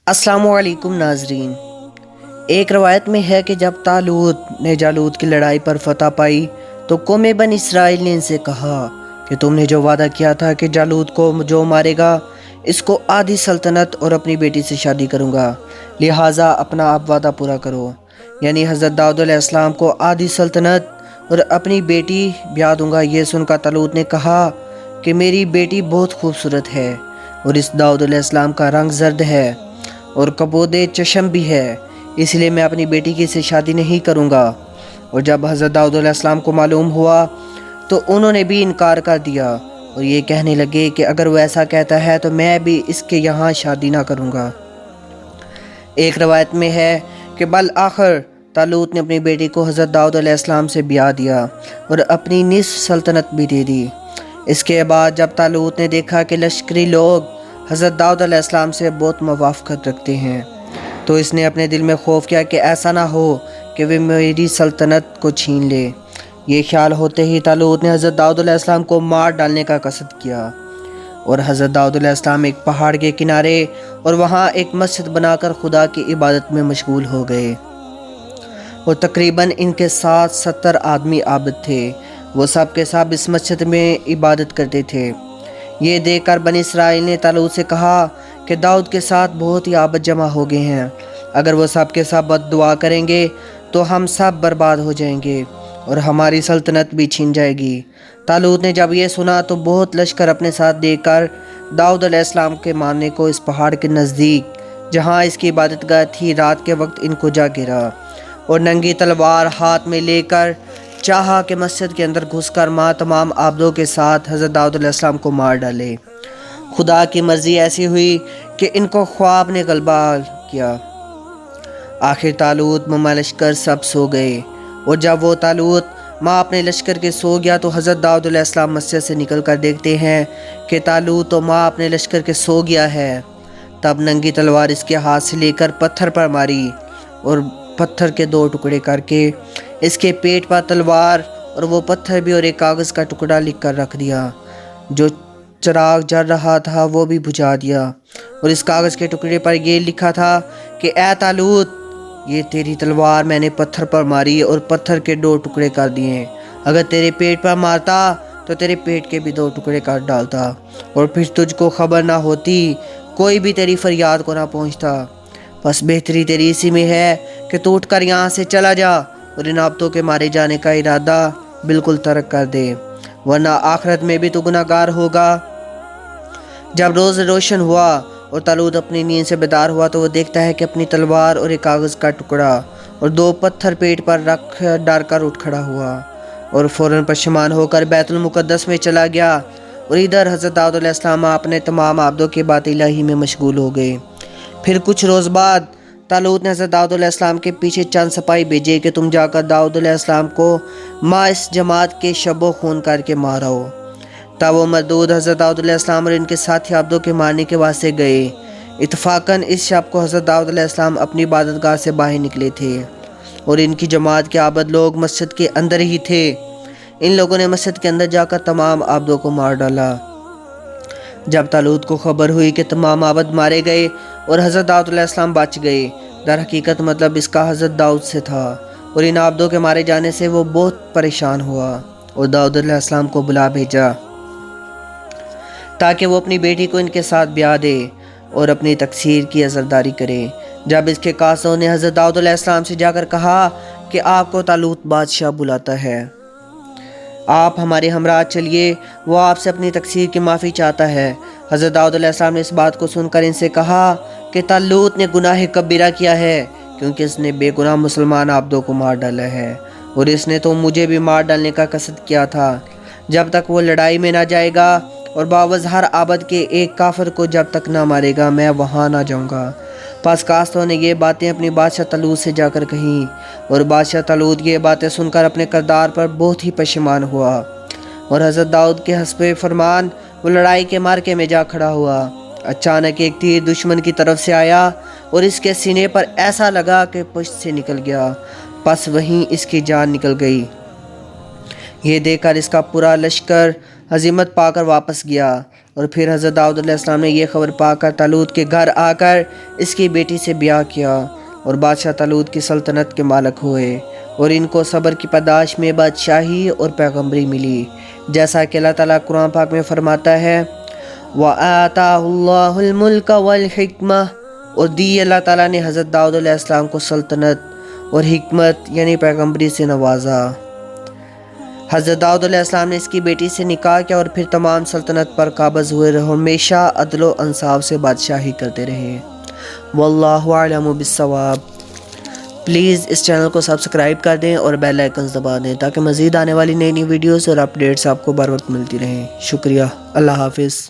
अस्सलामु अलैकुम नाजरीन। एक रवायत में है कि जब तालूत ने जालूत की लड़ाई पर फतह पाई तो कौम बन इसराइल ने इनसे कहा कि तुमने जो वादा किया था कि जालूत को जो मारेगा इसको आधी सल्तनत और अपनी बेटी से शादी करूँगा, लिहाजा अपना आप वादा पूरा करो। यानी हज़रत दाऊद अलैहिस्सलाम को आधी सल्तनत और अपनी बेटी ब्याह दूँगा। ये सुनकर तालूत ने कहा कि मेरी बेटी बहुत खूबसूरत है और इस दाऊद अलैहिस्सलाम का रंग जर्द है और कबोदे चशम भी है, इसलिए मैं अपनी बेटी की से शादी नहीं करूँगा। और जब हज़रत दाऊद अलैहिस्सलाम को मालूम हुआ तो उन्होंने भी इनकार कर दिया और ये कहने लगे कि अगर वो ऐसा कहता है तो मैं भी इसके यहाँ शादी ना करूँगा। एक रवायत में है कि बल आखिर तालूत ने अपनी बेटी को हज़रत दाऊद अलैहिस्सलाम से ब्याह दिया और अपनी निस्फ सल्तनत भी दे दी। इसके बाद जब तालूत ने देखा कि लश्करी लोग हज़रत दाऊद अलैहिस्सलाम से बहुत मुवाफ़क़त रखते हैं तो इसने अपने दिल में खौफ किया कि ऐसा ना हो कि वे मेरी सल्तनत को छीन ले। ये ख्याल होते ही तालूत ने हज़रत दाऊद अलैहिस्सलाम को मार डालने का कसद किया और हज़रत दाऊद अलैहिस्सलाम एक पहाड़ के किनारे और वहाँ एक मस्जिद बनाकर खुदा की इबादत में मशगूल हो गए और तकरीबन इनके साथ 70 आदमी आबिद थे। वो सब के सब इस मस्जिद में इबादत करते थे। ये देखकर बनी इसराइल ने तालूत से कहा कि दाऊद के साथ बहुत ही आबद जमा हो गए हैं, अगर वो सब के सब बद दुआ करेंगे तो हम सब बर्बाद हो जाएंगे और हमारी सल्तनत भी छीन जाएगी। तालूत ने जब ये सुना तो बहुत लश्कर अपने साथ देकर दाऊद अलैहिस्सलाम के मारने को इस पहाड़ के नज़दीक जहाँ इसकी इबादतगाह थी रात के वक्त इनको जा गिरा और नंगी तलवार हाथ में लेकर चाहा कि मस्जिद के अंदर घुसकर माँ तमाम आबदों के साथ हज़रत दाऊद अलैहिस्सलाम को मार डाले। खुदा की मर्ज़ी ऐसी हुई कि इनको ख्वाब ने गलबा किया। आखिर तालूत मम्मा लश्कर सब सो गए और जब वो तालूत माँ अपने लश्कर के सो गया तो हज़रत दाऊद अलैहिस्सलाम मस्जिद से निकल कर देखते हैं कि तालूत तो माँ अपने लश्कर के सो गया है। तब नंगी तलवार इसके हाथ से लेकर पत्थर पर मारी और पत्थर के 2 टुकड़े करके इसके पेट पर तलवार और वो पत्थर भी और एक कागज़ का टुकड़ा लिख कर रख दिया। जो चिराग जल रहा था वो भी बुझा दिया और इस कागज़ के टुकड़े पर ये लिखा था कि ए तालूत, ये तेरी तलवार मैंने पत्थर पर मारी और पत्थर के 2 टुकड़े कर दिए। अगर तेरे पेट पर मारता तो तेरे पेट के भी 2 टुकड़े काट डालता और फिर तुझको खबर ना होती, कोई भी तेरी फरियाद को ना पहुँचता। बस बेहतरी तेरी इसी में है कि तू उठकर यहाँ से चला जा और इन आबदों के मारे जाने का इरादा बिल्कुल तर्क कर दे, वरना आखिरत में भी तू गुनाहगार होगा। जब रोज़ रोशन हुआ और तालूत अपनी नींद से बेदार हुआ तो वो देखता है कि अपनी तलवार और एक कागज़ का टुकड़ा और 2 पत्थर पेट पर रख डर कर उठ खड़ा हुआ और फ़ौरन पशेमान होकर बैतुल मुक़द्दस में चला गया। और इधर हज़रत दाऊद अलैहिस्सलाम अपने तमाम आबदों के बात इलाही में मशगूल हो गए। फिर कुछ रोज़ बाद तालूत ने हज़रत दाऊद अलैहिस्सलाम के पीछे चंद सिपाही भेजे कि तुम जाकर दाऊद अलैहिस्सलाम को माँ इस जमात के शबो खून करके मारो। तब वो मरदूद हज़रत दाऊद अलैहिस्सलाम और इनके साथी आबदों के मारने के वास्ते गए। इत्तफाकन इस शब को हज़रत दाऊद अलैहिस्सलाम अपनी इबादतगाह से बाहर निकले थे और इनकी जमात के आबद लोग मस्जिद के अंदर ही थे। इन लोगों ने मस्जिद के अंदर जाकर तमाम आबदों को मार डाला। जब तालूत को खबर हुई कि तमाम आबद मारे गए और हज़रत दाऊद अलैहिस्सलाम बच गए, दर हकीकत मतलब इसका हज़रत दाऊद से था और इन आबदों के मारे जाने से वो बहुत परेशान हुआ और दाऊद अलैहिस्सलाम को बुला भेजा ताकि वो अपनी बेटी को इनके साथ ब्याह दे और अपनी तकसीर की अज़रदारी करे। जब इसके कासों ने हज़रत दाऊद अलैहिस्सलाम से जाकर कहा कि आपको तालूत बादशाह बुलाता है, आप हमारे हमरा चलिए, वो आपसे अपनी तकसीर की माफ़ी चाहता है। हज़रत दाऊद अलैहिस्सलाम ने इस बात को सुनकर इनसे कहा कि तालूत ने गुनाह कबीरा किया है क्योंकि इसने बेगुनाह मुसलमान आबदों को मार डाला है और इसने तो मुझे भी मार डालने का कसद किया था। जब तक वो लड़ाई में ना जाएगा और बावजहर आबद के एक काफिर को जब तक ना मारेगा मैं वहाँ ना जाऊँगा। पास कास्तों ने ये बातें अपनी बादशाह तालूत से जाकर कहीं और बादशाह तालूत ये बातें सुनकर अपने किरदार पर बहुत ही पशेमान हुआ और हज़रत दाऊद के हस्बे फरमान वो लड़ाई के मार्के में जा खड़ा हुआ। अचानक एक तीर दुश्मन की तरफ से आया और इसके सीने पर ऐसा लगा कि पुष्ट से निकल गया, बस वहीं इसकी जान निकल गई। ये देखकर इसका पूरा लश्कर हज़ीमत पाकर वापस गया। اور پھر حضرت داؤد علیہ السلام نے یہ خبر پا کر طالوت کے گھر آ کر اس کی بیٹی سے بیاہ کیا اور بادشاہ طالوت کی سلطنت کے مالک ہوئے، اور ان کو صبر کی پاداش میں بادشاہی اور پیغمبری ملی، جیسا کہ اللہ تعالیٰ قرآن پاک میں فرماتا ہے وَآتَاهُ اللَّهُ الْمُلْكَ وَالْحِكْمَةَ، اور دی اللہ تعالیٰ نے حضرت داؤد علیہ السلام کو سلطنت اور حکمت یعنی پیغمبری سے نوازا۔ حضرت داؤد علیہ السلام نے اس کی بیٹی سے نکاح کیا اور پھر تمام سلطنت پر قابض ہوئے رہے، ہمیشہ عدل و انصاف سے بادشاہی کرتے رہے۔ واللہ اعلم بالصواب۔ پلیز اس چینل کو سبسکرائب کر دیں اور بیل آئکنز دبا دیں تاکہ مزید آنے والی نئی ویڈیوز اور اپڈیٹس آپ کو بر وقت ملتی رہیں۔ شکریہ، اللہ حافظ۔